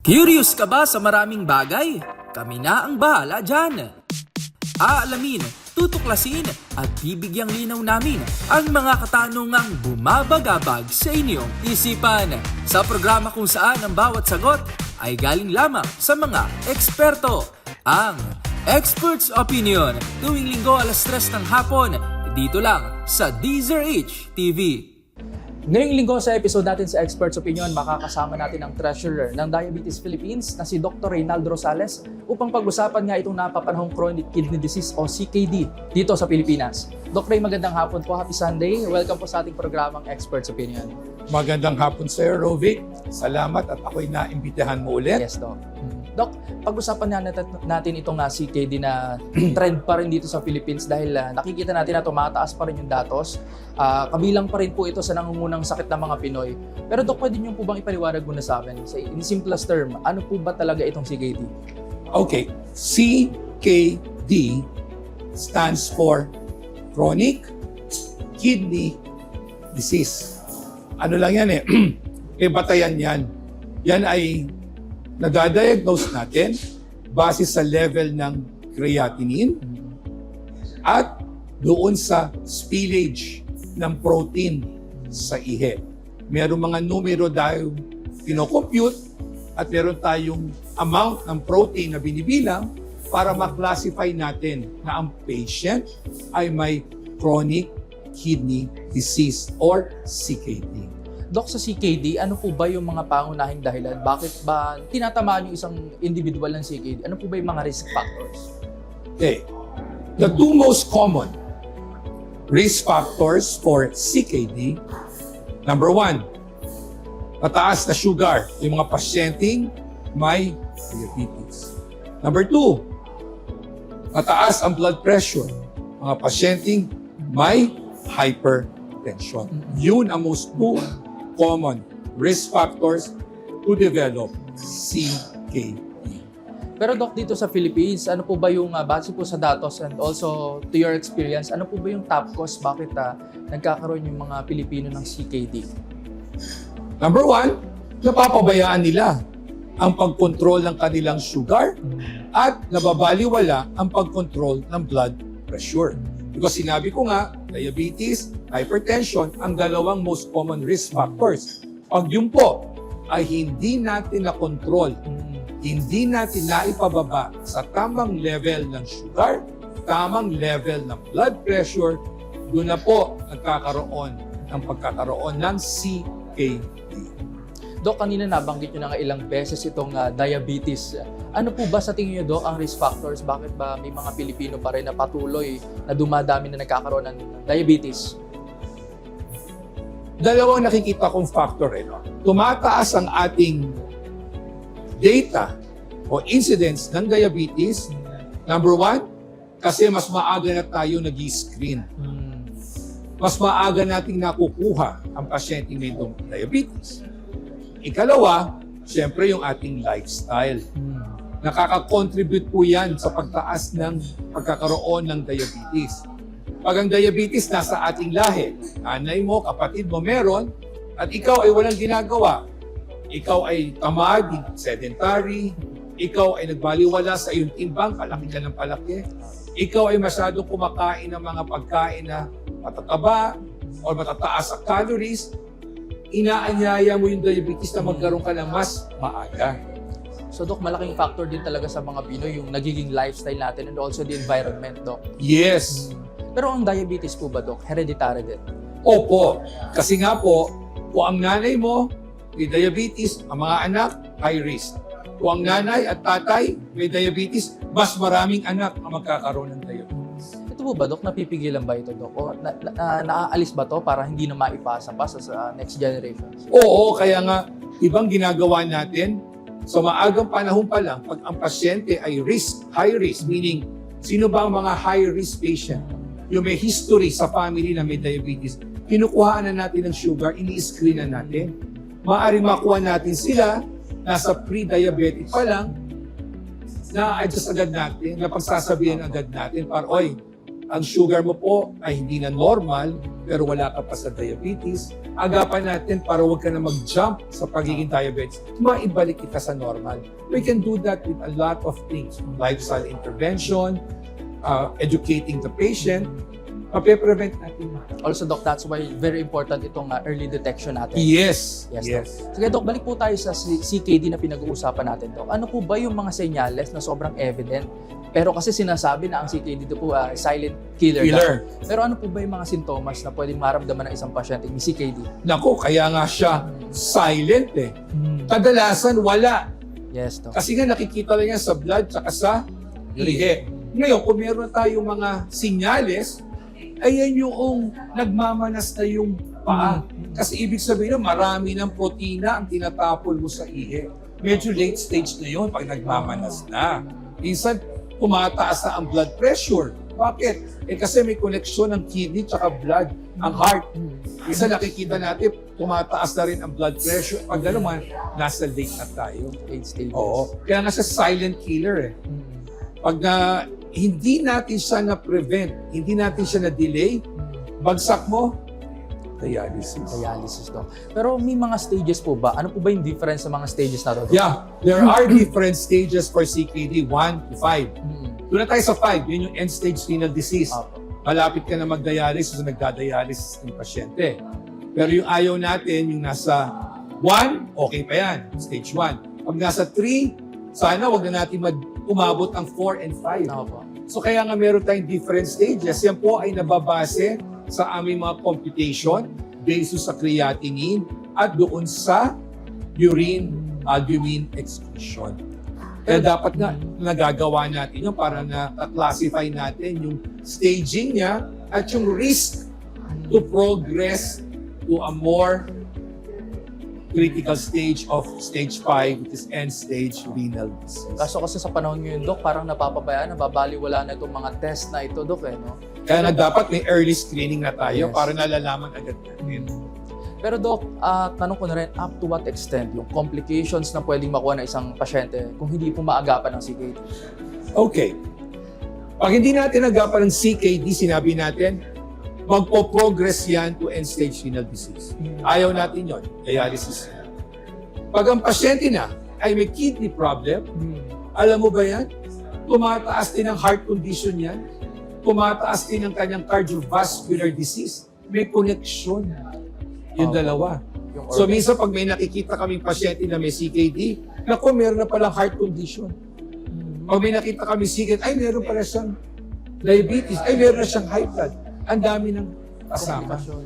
Curious ka ba sa maraming bagay? Kami na ang bahala dyan. Aalamin, tutuklasin at bibigyang linaw namin ang mga katanungang bumabagabag sa inyong isipan. Sa programa kung saan ang bawat sagot ay galing lamang sa mga eksperto. Ang Expert's Opinion, tuwing linggo alas 3 ng hapon, dito lang sa DZRH TV. Ngayong linggo sa episode natin sa Expert's Opinion, makakasama natin ang treasurer ng Diabetes Philippines na si Dr. Reynaldo Rosales upang pag-usapan nga itong napapanahong chronic kidney disease o CKD dito sa Pilipinas. Dr. Ray, magandang hapon po. Happy Sunday. Welcome po sa ating programang Expert's Opinion. Magandang hapon Sir Rovic. Salamat at ako'y naimbitahan mo ulit. Yes, Doc. Doc, pag-usapan natin itong CKD na trend pa rin dito sa Philippines dahil nakikita natin na tumataas pa rin yung datos. Kabilang pa rin po ito sa nangungunang sakit ng mga Pinoy. Pero Doc, pwede niyo po bang ipaliwanag muna sa amin? In simplest term, ano po ba talaga itong CKD? Okay, CKD stands for Chronic Kidney Disease. Ano lang yan eh, may batayan yan. Yan ay nadadiagnose natin base sa level ng creatinine at doon sa spillage ng protein sa ihe. Merong mga numero dahil pinocompute at meron tayong amount ng protein na binibilang para ma-classify natin na ang patient ay may chronic kidney disease or CKD. Doc, sa CKD, ano po ba yung mga pangunahing dahilan? Bakit ba tinatamaan yung isang individual ng CKD? Ano po ba yung mga risk factors? Okay. The two most common risk factors for CKD, number one, mataas na sugar, yung mga pasyenteng may diabetes. Number two, mataas ang blood pressure, mga pasyenteng may hypertension. Yun ang most two common risk factors to develop CKD. Pero Doc, dito sa Philippines, ano po ba yung base po sa datos and also to your experience, ano po ba yung top cause bakit nagkakaroon yung mga Pilipino ng CKD? Number one, napapabayaan nila ang pagkontrol ng kanilang sugar at nababaliwala ang pagkontrol ng blood pressure. Because sinabi ko nga, diabetes, hypertension, ang dalawang most common risk factors. Pag yun po ay hindi natin na-control, hindi natin naipababa sa tamang level ng sugar, tamang level ng blood pressure, doon na po nagkakaroon ng CKD. Doc, kanina nabanggit nyo na nga ilang beses itong diabetes. Ano po ba sa tingin nyo, Doc, ang risk factors? Bakit ba may mga Pilipino pa rin na patuloy na dumadami na nagkakaroon ng diabetes? Dalawang nakikita kong factor. Tumataas ang ating data o incidence ng diabetes. Number one, kasi mas maaga na tayo nag-screen. Mas maaga nating nakukuha ang pasyente may diabetes. Ikalawa, siyempre yung ating lifestyle. Nakaka-contribute po yan sa pagtaas ng pagkakaroon ng diabetes. Pag ang diabetes nasa ating lahi, nanay mo, kapatid mo meron, at ikaw ay walang ginagawa. Ikaw ay tamad, sedentary, ikaw ay nagbaliwala sa iyong timbang, palaki ka ng palaki. Ikaw ay masyadong kumakain ng mga pagkain na matataba o matataas sa calories, inaanyaya mo yung diabetes na magkaroon ka ng mas maaga. So Doc, malaking factor din talaga sa mga Pinoy yung nagiging lifestyle natin and also the environment, Doc. Yes. Pero ang diabetes po ba, Doc, hereditary din? Opo. Kasi nga po, kung ang nanay mo may diabetes, ang mga anak, high risk. Kung ang nanay at tatay may diabetes, mas maraming anak ang magkakaroon ng diabetes. Ito po ba, Doc, napipigilan ba ito, Doc? O naaalis ba to para hindi na maipasa pa sa next generation? Oo, kaya nga, ibang ginagawa natin, sa maagang panahon pa lang, pag ang pasyente ay high risk, meaning, sino ba ang mga high risk patient? Yung may history sa family na may diabetes, kinukuhaan na natin ng sugar, ini-screen na natin. Maaaring makuha natin sila, nasa pre-diabetic pa lang, na-adjust agad natin, napagsasabihan agad natin, oy, ang sugar mo po ay hindi na normal, pero wala ka pa sa diabetes, agapan natin para huwag ka na mag-jump sa pagiging diabetes. Maibalik kita sa normal. We can do that with a lot of things. Lifestyle intervention, educating the patient, mape-prevent natin. Also, Doc, that's why very important itong early detection natin. Yes. Yes, Doc. Sige, Doc, balik po tayo sa CKD na pinag-uusapan natin, Doc. Ano po ba yung mga senyales na sobrang evident? Pero kasi sinasabi na ang CKD dito po silent killer. Killer. Pero ano po ba yung mga sintomas na pwedeng maramdaman ng isang pasyente may CKD? Naku, kaya nga siya silent eh. Kadalasan wala. Yes, Doc. Kasi nga nakikita lang yan sa blood tsaka sa ihi. Ngayon, kung meron tayong mga sinyales, ayan yung nagmamanas na yung paa. Kasi ibig sabihin na marami ng protina ang tinatapon mo sa ihi. Medyo late stage na yun pag nagmamanas na. Minsan, tumataas na ang blood pressure. Bakit? Kasi may koneksyon ng kidney tsaka blood, ang heart. Isa nakikita natin, tumataas na rin ang blood pressure. Pag naman, nasa late na tayo. Late stages. Oo. Kaya nga siya silent killer eh. Pag hindi natin siya na-prevent, hindi natin siya na-delay, bagsak mo, dialysis. Dialysis, Doc. Pero may mga stages po ba? Ano po ba yung difference sa mga stages na to, Doc? Yeah, there are different stages for CKD, 1 to 5. Doon na tayo sa 5, yun yung end-stage renal disease. Opo. Malapit ka na mag-dialysis o nagda-dialysis ng pasyente. Pero yung ayaw natin, yung nasa 1, okay pa yan, stage 1. Pag nasa 3, sana wag na natin umabot ang 4 and 5. Opo. So kaya nga meron tayong different stages. Yan po ay nababase sa aming mga computation based sa creatinine at doon sa urine albumin excretion. Kaya dapat nga nagagawa natin yun para na-classify natin yung staging niya at yung risk to progress to a more critical stage of stage 5, which is end-stage renal disease. Kaso kasi sa panahon ngayon, Doc, parang napapabayaan, nababaliwala na itong mga test na ito, Doc, eh, no? Kaya na dapat may early screening na tayo Yes. para nalalaman agad natin. Pero Doc, tanong ko na rin, up to what extent yung complications na pwedeng makuha ng isang pasyente kung hindi po maagapan ng CKD? Okay. Pag hindi natin agapan ng CKD, sinabi natin, magpo-progress yan to end-stage renal disease. Ayaw natin yon, dialysis. Pag ang pasyente na ay may kidney problem, alam mo ba yan? Tumataas din ang heart condition yan. Tumataas din ang kanyang cardiovascular disease. May connection. Yung dalawa. Yung So organ. minsan pag may nakikita kaming pasyente na may CKD, naku, meron na palang heart condition. Pag may nakita kami CKD, ay meron pala siyang diabetes, ay meron na siyang high blood. Ang dami ng kasama. Komplikasyon.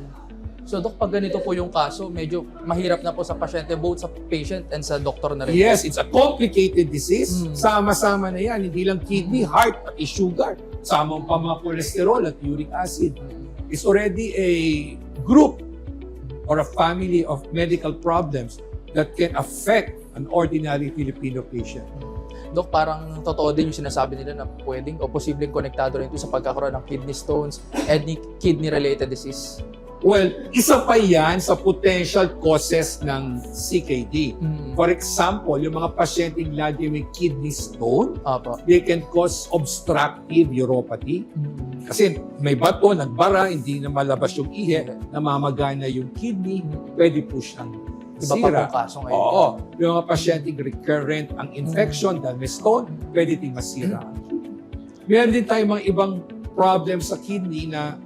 So Doc, pag ganito po yung kaso, medyo mahirap na po sa pasyente, both sa patient and sa doktor na rin. Yes, it's a complicated disease. Sama-sama na yan. Hindi lang kidney, heart, pati sugar. Sama pa mga cholesterol at uric acid. It's already a group or a family of medical problems that can affect an ordinary Filipino patient. Doc, parang totoo din yung sinasabi nila na pwedeng o posibleng konektado rin ito sa pagkakaroon ng kidney stones and kidney-related disease. Well, isa pa yan sa potential causes ng CKD. For example, yung mga pasyenteng lagi may kidney stone, Opo. they can cause obstructive uropathy. Kasi may bato, nagbara, hindi na malabas yung ihi, namamagana yung kidney, pwede po siyang Iba pa sira. pong kaso ngayon. Oo. Yung mga pasyenteng recurrent ang infection dahil may stone, pwede din masira. Meron din tayong mga ibang problems sa kidney na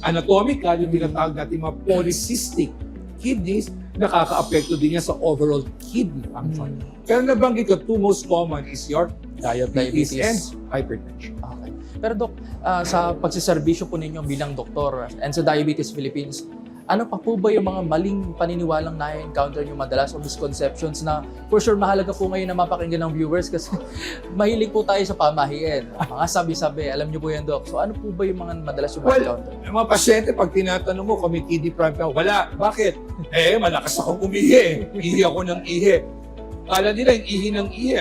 anatomical, yung tinatawag natin mga polycystic kidneys, nakaka-apekto din yan sa overall kidney function. Pero nabanggit ko, two most common is your diabetes and hypertension. Okay. Pero Doc, sa pagsiservisyo po ninyo bilang doktor and sa Diabetes Philippines, ano pa po ba yung mga maling paniniwalang na-encounter nyo madalas o misconceptions na for sure mahalaga po ngayon na mapakinggan ng viewers kasi mahilig po tayo sa pamahiin. Mga sabi-sabi, alam nyo po yan, Doc. So ano po ba yung mga madalas yung Well, ma-encounter? yung mga pasyente, pag tinatanong mo kung may kidney problem, wala. Bakit? Malakas akong umihi. Ihi ako ng ihi. Kala nila yung ihi ng ihi,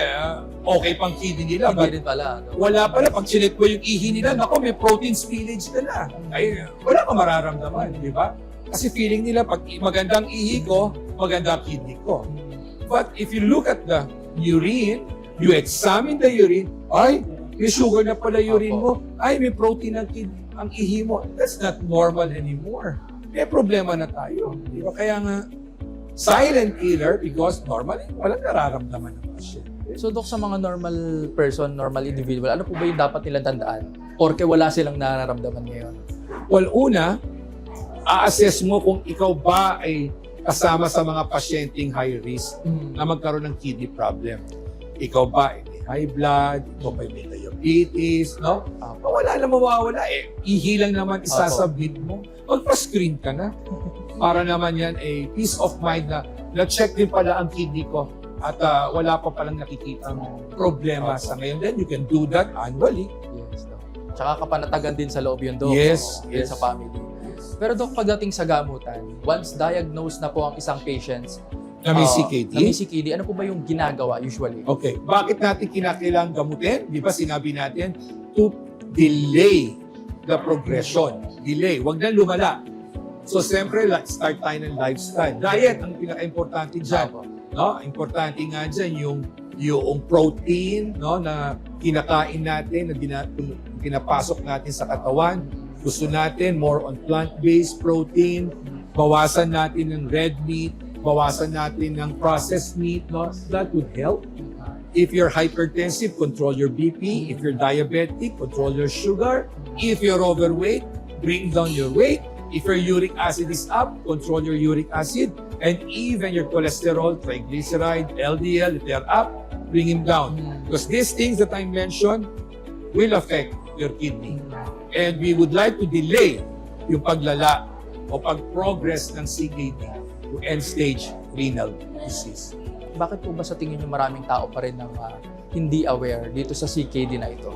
okay pang kidney nila. Hindi rin pala. Doc. Wala pala. Pag chinek mo yung ihi nila, naku, may protein spillage ka na. Ay, wala kang mararamdaman, di ba? Kasi feeling nila, pag magandang ihi ko, maganda ang kidney ko. But if you look at the urine, you examine the urine, ay, may sugar na pala urine Opo. mo. Ay, may protein ang ihi mo. That's not normal anymore. May problema na tayo. Di ba? Kaya nga, silent killer because normally walang nararamdaman ng pasyente. So Dok, sa mga normal person, normal individual, ano po ba yung dapat nilang tandaan? Porke wala silang nararamdaman ngayon? Well, una, a-assess mo kung ikaw ba ay kasama sa mga pasyenteng high risk na magkaroon ng kidney problem. Ikaw ba ay may high blood? Ikaw ba ay may diabetes? No? Wala na mawawala eh. Ihi lang naman isasubmit mo. Magpa-screen ka na. Para naman yan ay peace of mind na na-check din pala ang kidney ko at wala pa palang nakikita problema sa ngayon. Then you can do that annually. Yes, Dok. Tsaka kapanatagan din sa loob yun, Dok. Yes, No? Din yes. sa family. Pero Dok, pagdating sa gamutan, once diagnosed na po ang isang patient Na may CKD. na may CKD, ano po ba yung ginagawa usually? Okay. Bakit natin kinakailangan gamutin? Di ba sinabi natin to delay the progression. Delay. Huwag na lumala. So, siyempre, start tayo ng lifestyle. Diet ang pinaka-importante dyan. Opo. No? Importante nga dyan yung protein no, na kinakain natin, na pinapasok natin sa katawan. Gusto natin more on plant-based protein. Bawasan natin ng red meat. Bawasan natin ng processed meat. No? That would help. If you're hypertensive, control your BP. If you're diabetic, control your sugar. If you're overweight, bring down your weight. If your uric acid is up, control your uric acid. And even your cholesterol, triglyceride, LDL, if they're up, bring them down. Because these things that I mentioned will affect your kidney. And we would like to delay yung paglala o pag-progress ng CKD to end-stage renal disease. Bakit po ba sa tingin niyo maraming tao pa rin ng hindi aware dito sa CKD na ito?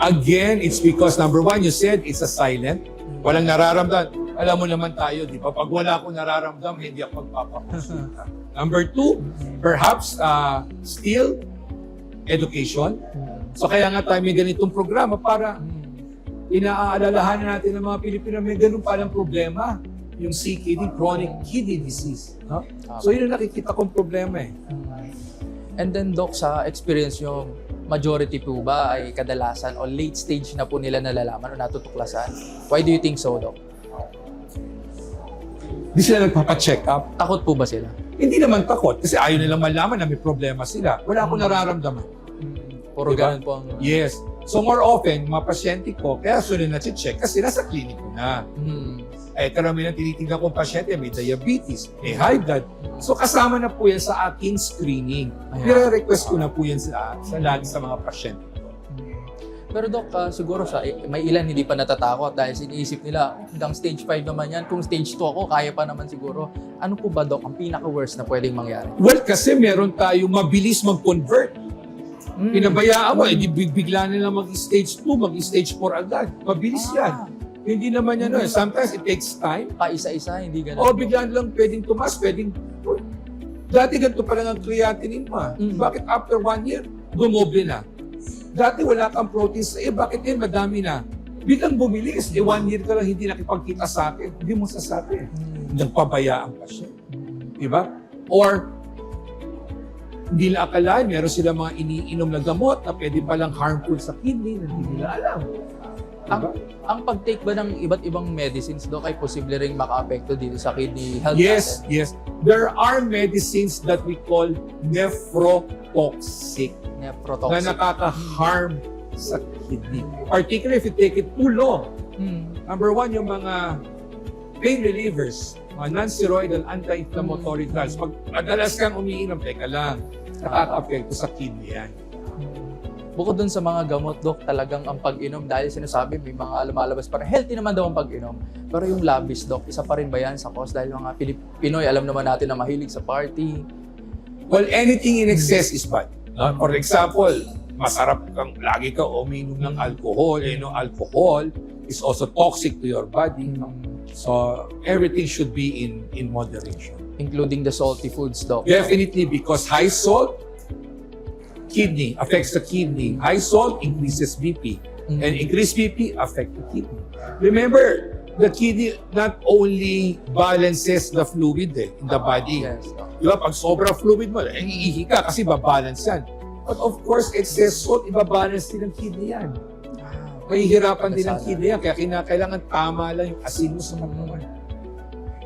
Again, it's because number one, you said it's a silent. Walang nararamdaman. Alam mo naman tayo, di ba? Pag wala akong nararamdaman, hindi ako magpapakonsulta. Number two, perhaps still education. So kaya nga tayo may ganitong programa para inaalalahanan natin ng mga Pilipino may ganun palang problema. Yung CKD, chronic kidney disease. No? So yun ang nakikita kong problema eh. And then Doc, sa experience nyo, majority po ba ay kadalasan o late stage na po nila nalalaman o natutuklasan? Why do you think so, Doc? Hindi sila nagpapacheck up. Takot po ba sila? Hindi naman takot kasi ayaw nilang malaman na may problema sila. Wala akong nararamdaman. Puro Diba? ganun po ang... Yes. So more often, mga pasyente ko, kaya sunod na check kasi nasa clinic ko na. Eh, karamihan tinitingnan kong pasyente, may diabetes, may high blood. So kasama na po yan sa aking screening. Nire-request ko na po yan sa lagi sa mga pasyente ko. Pero Doc, siguro may ilan hindi pa natatakot dahil iniisip nila hanggang stage 5 naman yan. Kung stage 2 ako, kaya pa naman siguro. Ano po ba, Doc, ang pinaka-worst na pwedeng mangyari? Well, kasi meron tayong mabilis mag-convert. Pinabayaan mo, bigla na lang mag-stage 2, mag-stage 4 agad. Mabilis yan. Hindi naman yan. Sometimes it takes time. Paisa-isa, hindi ganun. O bigla na lang pwedeng tumas, pwedeng... Dati ganito pa lang ang creatinine mo. Bakit after 1 year, dumoble na? Dati wala kang protein sa bakit yan madami na? Biglang bumilis, 1 year ka lang hindi nakipagkita sa akin. Hindi mo sasabi. Nagpabayaan pa siya. Diba? Or, hindi nila akalaan, meron sila mga iniinom na gamot na pwede palang harmful sa kidney na hindi nila alam. Diba? Ang pag-take ba ng iba't ibang medicines, Doc, ay posible ring maka-apekto dito sa kidney health Yes, natin? yes. There are medicines that we call nephrotoxic. Na Nephrotoxic. nakaka-harm sa kidney. Particularly if you take it too long. Number one, yung mga pain relievers, mga non-steroidal anti-inflammatory drugs. Pag madalas kang umiinom, teka lang, nakaka-apekto sa kidney yan. Bukod dun sa mga gamot, Doc, talagang ang pag-inom dahil sinasabi may mga lumalabas para healthy naman daw ang pag-inom. Pero yung labis, Doc, isa pa rin ba yan sa cause? Dahil mga Pinoy, alam naman natin na mahilig sa party. Well, anything in excess is bad. For example, masarap kang lagi ka uminom ng alcohol. Alcohol is also toxic to your body. So, everything should be in moderation. Including the salty foods, Doc. Definitely because high salt, kidney, affects the kidney. High salt increases BP. And increased BP affect the kidney. Remember, the kidney not only balances the fluid in the body. Yes, Doc. Diba? Pag sobra fluid mo, iihi ka kasi babalance yan. But of course, excess salt, ibabalance din ng kidney yan. Mahihirapan din ang kidney yan, kaya kailangan tama lang yung asin mo sa katawan.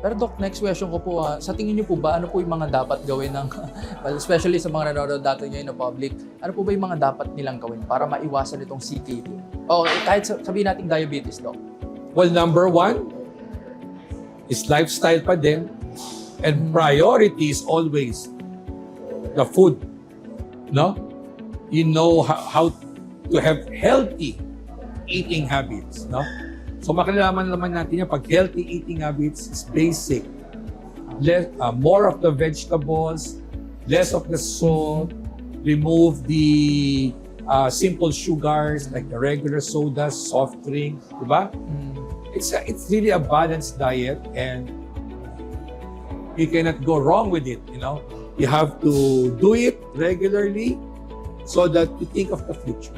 Pero Doc, next question ko po, sa tingin niyo po ba, ano po yung mga dapat gawin ng, well, especially sa mga nanonood natin ngayon na public, ano po ba yung mga dapat nilang gawin para maiwasan itong CKD? O kahit sabihin natin diabetes, Doc. Well, number one is lifestyle pa din. And priority is always the food. No? You know how to have healthy eating habits. No? So makilalaman naman natin yan, pag healthy eating habits is basic. More of the vegetables, less of the salt, remove the simple sugars like the regular sodas, soft drinks, diba? It's really a balanced diet and you cannot go wrong with it, you know? You have to do it regularly so that you think of the future.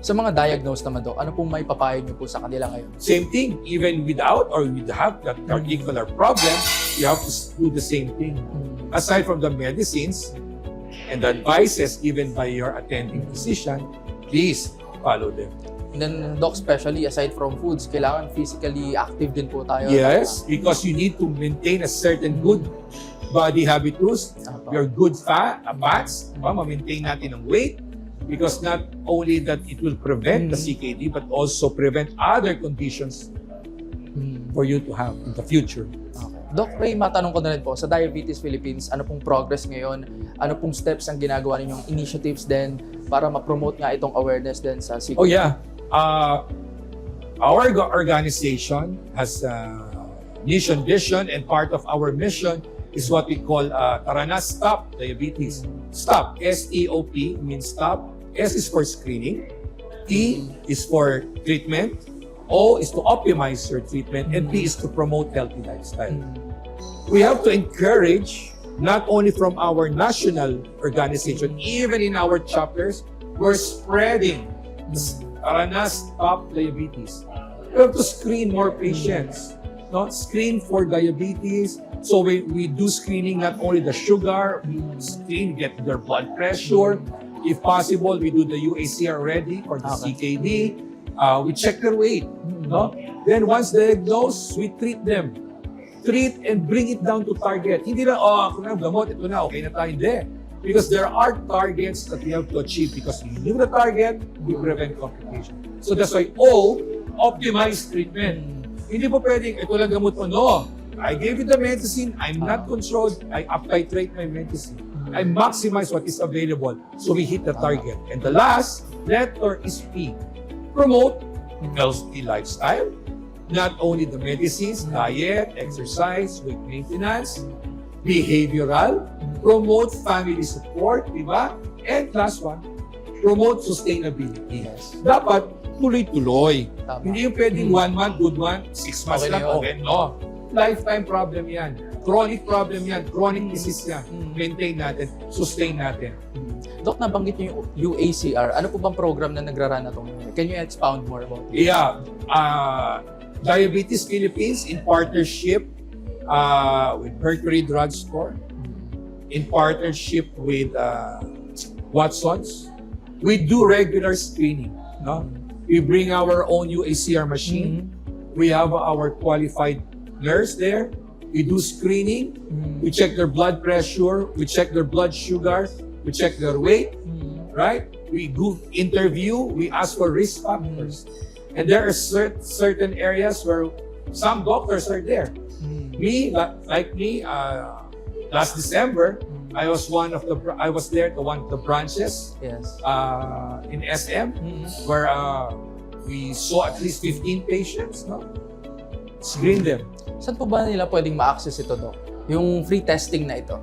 Sa mga diagnosed naman, Doc, ano pong may papayo niyo po sa kanila ngayon? Same thing, even without or with have that particular problem, you have to do the same thing. Aside from the medicines and the advices given by your attending physician, please follow them. And then, Doc, especially aside from foods, kailangan physically active din po tayo. Yes, because you need to maintain a certain good body habitus, your good fats, ma-maintain natin ang weight, because not only that it will prevent the CKD, but also prevent other conditions for you to have in the future. Okay. Doc Ray, matanong ko na rin po, sa Diabetes Philippines, ano pong progress ngayon? Ano pong steps ang ginagawa ninyong initiatives din para ma-promote nga itong awareness din sa CKD? Oh yeah, our organization has a mission, vision, and part of our mission is what we call Taranas Stop Diabetes. Stop, S-T-O-P, means stop. S is for screening, T is for treatment, O is to optimize your treatment, and P is to promote healthy lifestyle. We have to encourage, not only from our national organization, even in our chapters, we're spreading Taranas Stop Diabetes. We have to screen more patients, no? Screen for diabetes. So we do screening, not only the sugar, we screen, get their blood pressure. If possible, we do the UACR already for the CKD. We check their weight. No? Then once diagnosed, we treat them. Treat and bring it down to target. Hindi na, ako na, gamot, ito na, okay na tayo. Hindi. Because there are targets that we have to achieve. Because we knew the target, we prevent complication. So that's why, O, optimize treatment. Hindi po pwedeng, ito lang gamot mo. No. I gave you the medicine, I'm not controlled, I up-titrate my medicine. I maximize what is available so we hit the target. And the last letter is P. Promote healthy lifestyle. Not only the medicines, diet, exercise, weight maintenance, behavioral, promote family support, di ba? And last one, promote sustainability. Yes. Dapat tuloy-tuloy. Tama. Hindi yung pwedeng 1 month, good month, 6 months Okay lang, na yun. okay. No. Lifetime problem yan. Chronic problem yan. Chronic disease yan. Maintain natin. Sustain natin. Doc, nabanggit niyo yung UACR. Ano po bang program na nagra-run na itong? Can you expound more about it? Yeah. Diabetes Philippines in partnership with Mercury Drug Store, in partnership with Watson's, we do regular screening. No? We bring our own UACR machine. We have our qualified nurse there. We do screening. We check their blood pressure. We check their blood sugar. We check their weight. Right? We do interview. We ask for risk factors. And there are certain areas where some doctors are there. Me, like me, last December, I was there to one of the branches Yes. in SM where we saw at least 15 patients. No? Screen them. Saan po ba nila pwedeng ma-access ito, Doc? Yung free testing na ito?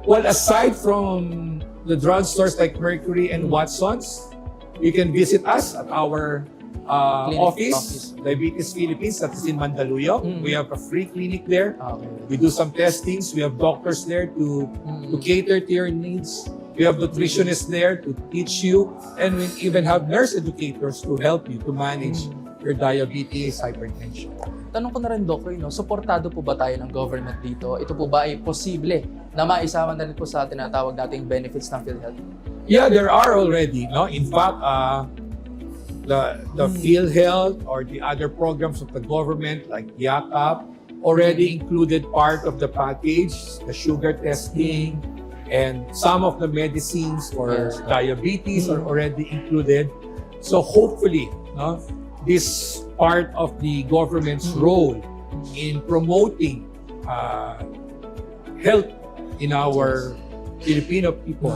Well, aside from the drugstores like Mercury and Watson's, you can visit us at our office, Diabetes Philippines, that is in Mandaluyong. We have a free clinic there. Okay. We do some testings. We have doctors there to cater to your needs. We have nutritionists there to teach you. And we even have nurse educators to help you to manage your diabetes, hypertension. Tanong ko na rin, Doc, no, suportado po ba tayo ng government dito? Ito po ba ay posible na maisama na rin po sa tinatawag nating benefits ng PhilHealth? Yeah, there are already. No, in fact, the PhilHealth or the other programs of the government like YAKAP already included part of the package, the sugar testing, and some of the medicines for Yes. diabetes are already included. So hopefully, no, this part of the government's role in promoting health in our Filipino people,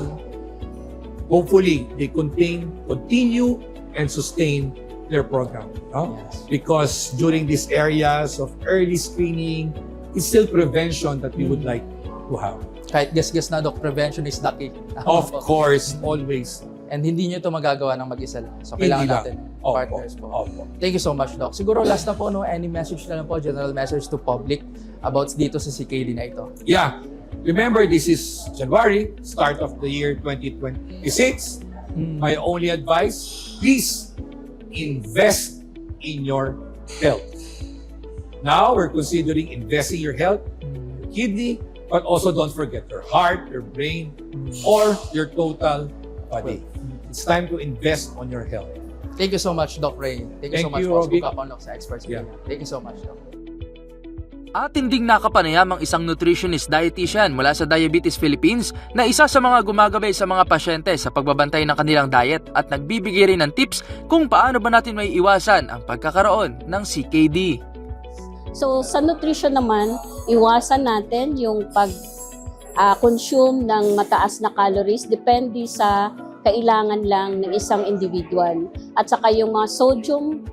hopefully they continue and sustain their program. No? Yes. Because during these areas of early screening, it's still prevention that we would like to have. Kahit guess na, Doc, prevention is the key. Of course, always. And hindi nyo ito magagawa ng mag-isa lang. So, Hindi kailangan lang. natin Opo, partners po. opo. Thank you so much, Doc. Siguro last na po, no, any message na lang po, general message to public about dito sa CKD na ito. Yeah. Remember, this is January, start of the year 2026. My only advice, please invest in your health. Now, we're considering investing your health, your kidney, but also don't forget your heart, your brain, or your total body. It's time to invest on your health. Thank you so much, Doc Ray. Thank you so Thank much you, po Robbie. sa Unlock sa Experts Yeah. Media. Thank you so much, Doc. Atin ding nakapanayam ang isang nutritionist dietitian mula sa Diabetes Philippines na isa sa mga gumagabay sa mga pasyente sa pagbabantay ng kanilang diet at nagbibigay rin ng tips kung paano ba natin may iwasan ang pagkakaroon ng CKD. So sa nutrition naman, iwasan natin yung pag-consume ng mataas na calories depende sa kailangan lang ng isang individual. At saka yung mga sodium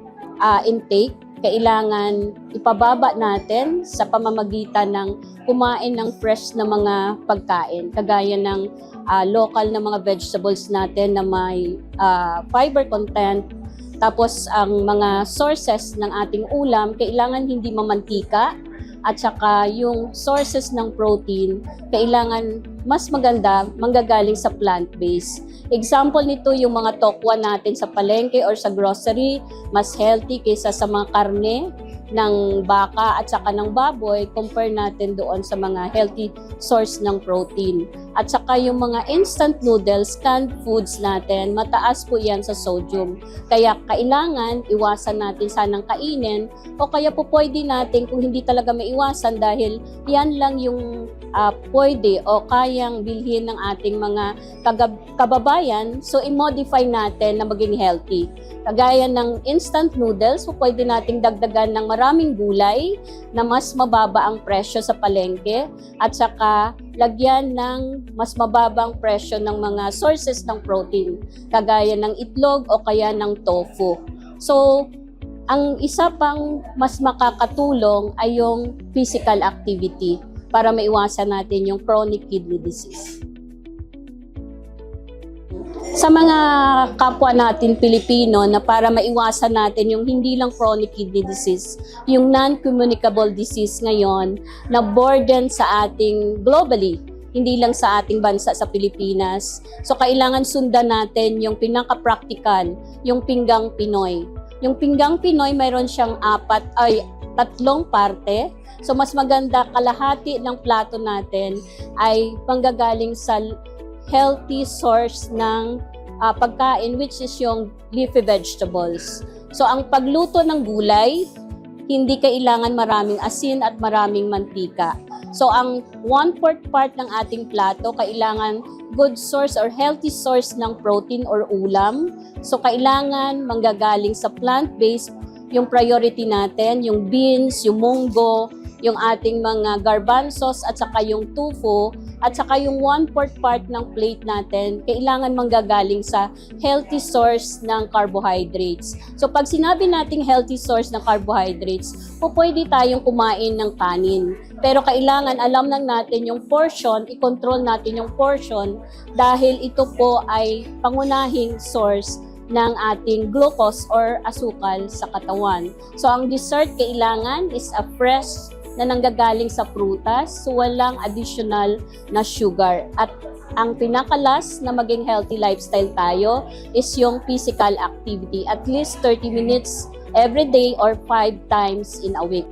intake, kailangan ipababa natin sa pamamagitan ng kumain ng fresh na mga pagkain, kagaya ng local na mga vegetables natin na may fiber content. Tapos ang mga sources ng ating ulam, kailangan hindi mamantika, at saka yung sources ng protein, kailangan mas maganda, manggagaling sa plant-based. Example nito yung mga tokwa natin sa palengke or sa grocery, mas healthy kaysa sa mga karne ng baka at saka ng baboy, compare natin doon sa mga healthy source ng protein. At saka yung mga instant noodles, canned foods natin, mataas po yan sa sodium. Kaya kailangan iwasan natin sanang kainin, o kaya po pwede natin kung hindi talaga maiwasan dahil yan lang yung pwede o kayang bilhin ng ating mga kababayan, so i-modify natin na maging healthy. Kagaya ng instant noodles, so pwede nating dagdagan ng maraming gulay na mas mababa ang presyo sa palengke, at saka lagyan ng mas mababang presyo ng mga sources ng protein, kagaya ng itlog o kaya ng tofu. So, ang isa pang mas makakatulong ay yung physical activity para maiwasan natin yung chronic kidney disease. Sa mga kapwa natin Pilipino na para maiwasan natin yung hindi lang chronic kidney disease, yung non-communicable disease ngayon na burden sa ating globally, hindi lang sa ating bansa sa Pilipinas. So kailangan sundan natin yung pinaka-practical, yung Pinggang Pinoy. Yung Pinggang Pinoy mayroon siyang tatlong parte. So mas maganda kalahati ng plato natin ay panggagaling sa healthy source ng pagkain, which is yung leafy vegetables. So ang pagluto ng gulay, hindi kailangan maraming asin at maraming mantika. So ang 1/4 part ng ating plato, kailangan good source or healthy source ng protein or ulam. So kailangan manggagaling sa plant-based yung priority natin, yung beans, yung munggo, yung ating mga garbanzos at saka yung tofu, at saka yung 1/4 part ng plate natin, kailangan manggagaling sa healthy source ng carbohydrates. So pag sinabi nating healthy source ng carbohydrates, pwede tayong kumain ng kanin. Pero kailangan alam lang natin yung portion, i-control natin yung portion dahil ito po ay pangunahing source ng ating glucose or asukal sa katawan. So ang dessert kailangan is a fresh na nanggagaling sa prutas, so walang additional na sugar. At ang pinakalas na maging healthy lifestyle tayo is yung physical activity, at least 30 minutes every day or 5 times in a week.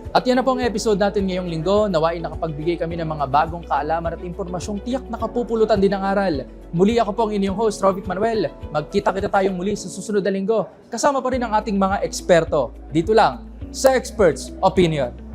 At yan na po ang episode natin ngayong linggo. Nawain nakapagbigay kami ng mga bagong kaalaman at impormasyong tiyak na kapupulutan din ng aral. Muli ako po ang inyong host, Rovic Manuel. Magkita-kita tayong muli sa susunod na linggo. Kasama pa rin ang ating mga eksperto. Dito lang sa Experts Opinion.